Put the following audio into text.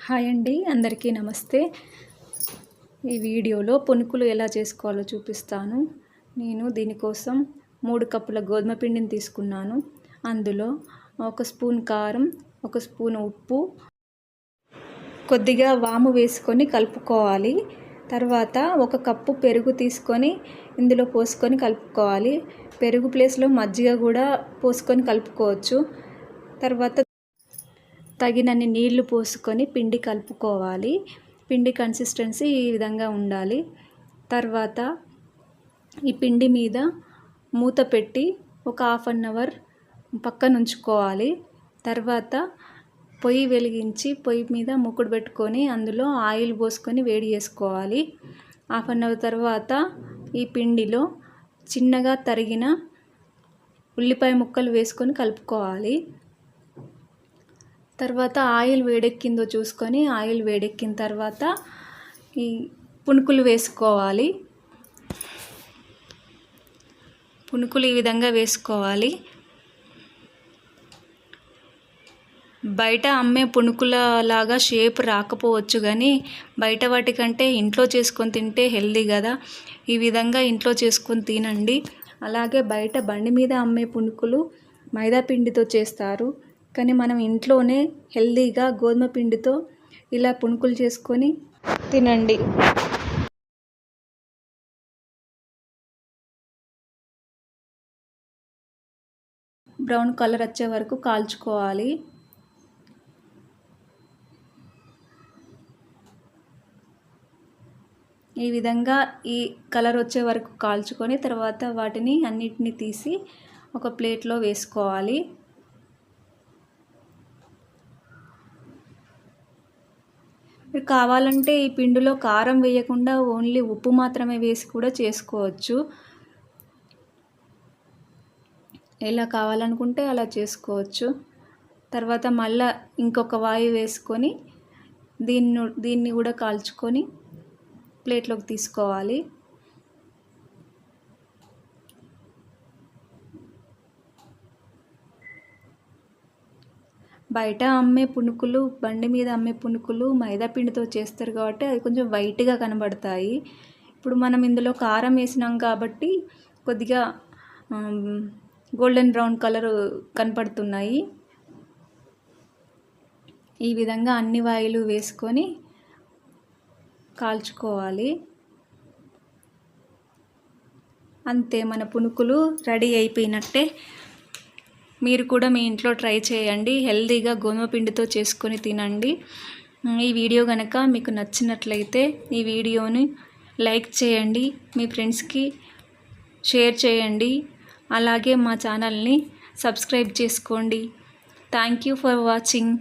Hi అండి, అందరికీ నమస్తే. ఈ వీడియోలో పునుకులు ఎలా చేసుకోవాలో చూపిస్తాను. నేను దీనికోసం 3 కప్పుల గోధుమ పిండిని తీసుకున్నాను. అందులో 1 స్పూన్ కారం, 1 స్పూన్ ఉప్పు, కొద్దిగా వాము వేసుకొని కలుపుకోవాలి. తర్వాత 1 కప్పు పెరుగు తీసుకొని ఇందులో పోసుకొని కలుపుకోవాలి. పెరుగు ప్లేస్లో మజ్జిగ కూడా పోసుకొని కలుపుకోవచ్చు. తర్వాత తగినన్ని నీళ్లు పోసుకొని పిండి కలుపుకోవాలి. పిండి కన్సిస్టెన్సీ ఈ విధంగా ఉండాలి. తర్వాత ఈ పిండి మీద మూత పెట్టి ఒక హాఫ్ అన్ అవర్ పక్కన ఉంచుకోవాలి. తర్వాత పొయ్యి వెలిగించి పొయ్యి మీద మూకుడు పెట్టుకొని అందులో ఆయిల్ పోసుకొని వేడి చేసుకోవాలి. హాఫ్ అన్ అవర్ తర్వాత ఈ పిండిలో చిన్నగా తరిగిన ఉల్లిపాయ ముక్కలు వేసుకొని కలుపుకోవాలి. తర్వాత ఆయిల్ వేడెక్కిందో చూసుకొని ఆయిల్ వేడెక్కిన తర్వాత ఈ పునుకులు వేసుకోవాలి. పునుకులు ఈ విధంగా వేసుకోవాలి. బయట అమ్మే పునుకుల లాగా షేప్ రాకపోవచ్చు, కానీ బయట వాటికంటే ఇంట్లో చేసుకొని తింటే హెల్దీ కదా. ఈ విధంగా ఇంట్లో చేసుకొని తినండి. అలాగే బయట బండి మీద అమ్మే పునుకులు మైదా పిండితో చేస్తారు, కానీ మనం ఇంట్లోనే హెల్దీగా గోధుమ పిండితో ఇలా పునుకులు చేసుకొని తినండి. బ్రౌన్ కలర్ వచ్చే వరకు కాల్చుకోవాలి. ఈ విధంగా ఈ కలర్ వచ్చే వరకు కాల్చుకొని తర్వాత వాటిని అన్నిటిని తీసి ఒక ప్లేట్లో వేసుకోవాలి. మీరు కావాలంటే ఈ పిండిలో కారం వేయకుండా ఓన్లీ ఉప్పు మాత్రమే వేసి కూడా చేసుకోవచ్చు. ఎలా కావాలనుకుంటే అలా చేసుకోవచ్చు. తర్వాత మళ్ళీ ఇంకొక వాయి వేసుకొని దీన్ని కూడా కాల్చుకొని ప్లేట్లోకి తీసుకోవాలి. బయట అమ్మే పునుకులు, బండి మీద అమ్మే పునుకులు మైదా పిండితో చేస్తారు కాబట్టి అవి కొంచెం వైట్గా కనబడతాయి. ఇప్పుడు మనం ఇందులో కారం వేసినాం కాబట్టి కొద్దిగా గోల్డెన్ బ్రౌన్ కలర్ కనపడుతున్నాయి. ఈ విధంగా అన్ని వాయిలు వేసుకొని కాల్చుకోవాలి. అంతే, మన పునుకులు రెడీ అయిపోయినట్టే. మీరు కూడా మీ ఇంట్లో ట్రై చేయండి. హెల్తీగా గోధుమ పిండితో చేసుకొని తినండి. ఈ వీడియో కనుక మీకు నచ్చినట్లయితే ఈ వీడియోని లైక్ చేయండి, మీ ఫ్రెండ్స్కి షేర్ చేయండి. అలాగే మా ఛానల్ని సబ్స్క్రైబ్ చేసుకోండి. Thank you for watching.